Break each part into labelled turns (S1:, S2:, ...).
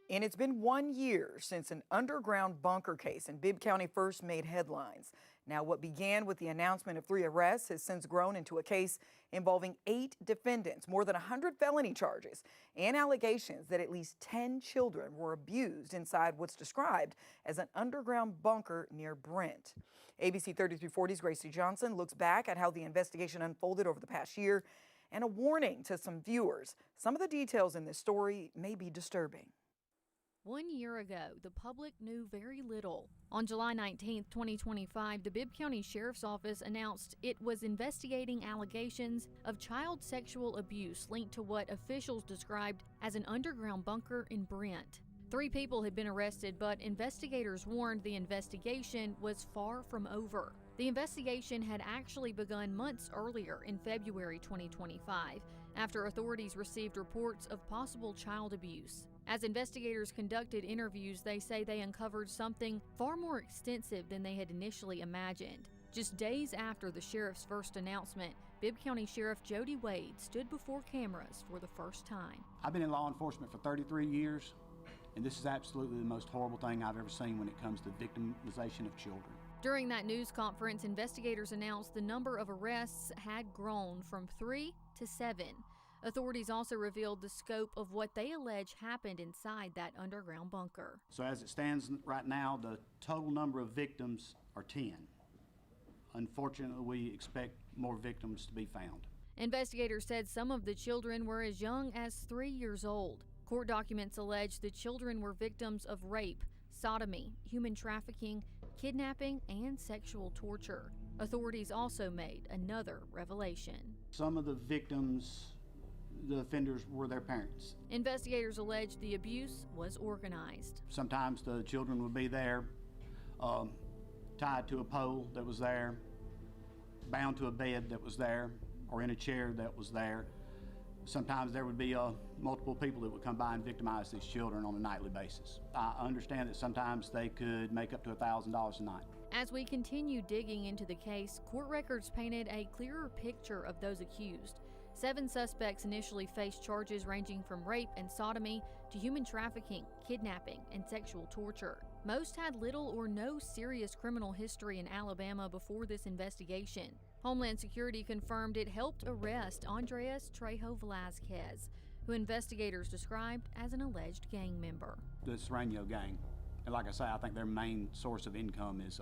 S1: And it's been 1 year since an underground bunker case in Bibb County first made headlines. Now, what began with the announcement of 3 arrests has since grown into a case involving 8 defendants, more than 100 felony charges, and allegations that at least 10 children were abused inside what's described as an underground bunker near Brent. ABC 3340's Gracie Johnson looks back at how the investigation unfolded over the past year and a warning to some viewers. Some of the details in this story may be disturbing.
S2: 1 year ago, the public knew very little. On July 19, 2025, the Bibb County Sheriff's Office announced it was investigating allegations of child sexual abuse linked to what officials described as an underground bunker in Brent. 3 people had been arrested, but investigators warned the investigation was far from over. The investigation had actually begun months earlier in February 2025, after authorities received reports of possible child abuse. As investigators conducted interviews, they say they uncovered something far more extensive than they had initially imagined. Just days after the sheriff's first announcement, Bibb County Sheriff Jody Wade stood before cameras for the first time.
S3: I've been in law enforcement for 33 years, and this is absolutely the most horrible thing I've ever seen when it comes to victimization of children.
S2: During that news conference, investigators announced the number of arrests had grown from 3 to 7. Authorities also revealed the scope of what they allege happened inside that underground bunker.
S3: So as it stands right now, the total number of victims are 10. Unfortunately, we expect more victims to be found.
S2: Investigators said some of the children were as young as 3 years old. Court documents allege the children were victims of rape, sodomy, human trafficking, kidnapping, and sexual torture. Authorities also made another revelation.
S3: Some of the victims, the offenders, were their parents.
S2: Investigators allege the abuse was organized.
S3: Sometimes the children would be there, tied to a pole that was there, bound to a bed that was there, or in a chair that was there. Sometimes there would be multiple people that would come by and victimize these children on a nightly basis. I understand that sometimes they could make up to $1,000 a night.
S2: As we continue digging into the case, court records painted a clearer picture of those accused. 7 suspects initially faced charges ranging from rape and sodomy to human trafficking, kidnapping, and sexual torture. Most had little or no serious criminal history in Alabama before this investigation. Homeland Security confirmed it helped arrest Andres Trejo Velazquez, who investigators described as an alleged gang member.
S3: The Serrano gang, and like I say, I think their main source of income is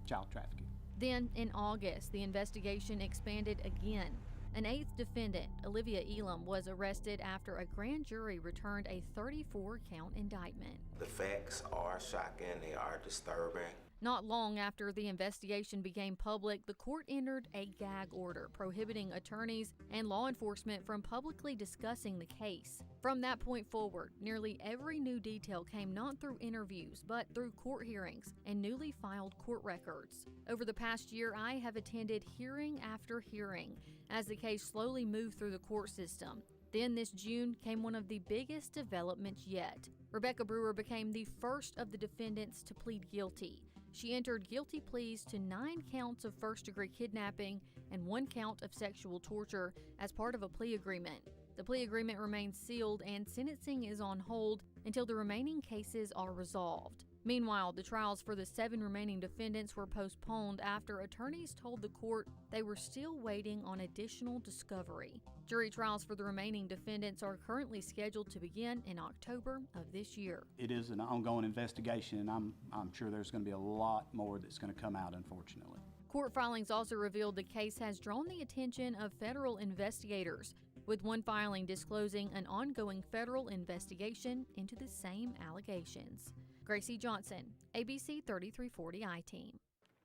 S3: child trafficking.
S2: Then, in August, the investigation expanded again. An 8th defendant, Olivia Elam, was arrested after a grand jury returned a 34-count indictment.
S4: The facts are shocking, they are disturbing.
S2: Not long after the investigation became public, the court entered a gag order prohibiting attorneys and law enforcement from publicly discussing the case. From that point forward, nearly every new detail came not through interviews, but through court hearings and newly filed court records. Over the past year, I have attended hearing after hearing as the case slowly moved through the court system. Then this June came one of the biggest developments yet. Rebecca Brewer became the first of the defendants to plead guilty. She entered guilty pleas to 9 counts of first-degree kidnapping and 1 count of sexual torture as part of a plea agreement. The plea agreement remains sealed and sentencing is on hold until the remaining cases are resolved. Meanwhile, the trials for the 7 remaining defendants were postponed after attorneys told the court they were still waiting on additional discovery. Jury trials for the remaining defendants are currently scheduled to begin in October of this year.
S3: It is an ongoing investigation, and I'm sure there's going to be a lot more that's going to come out, unfortunately.
S2: Court filings also revealed the case has drawn the attention of federal investigators, with one filing disclosing an ongoing federal investigation into the same allegations. Gracie Johnson, ABC 3340 I-Team.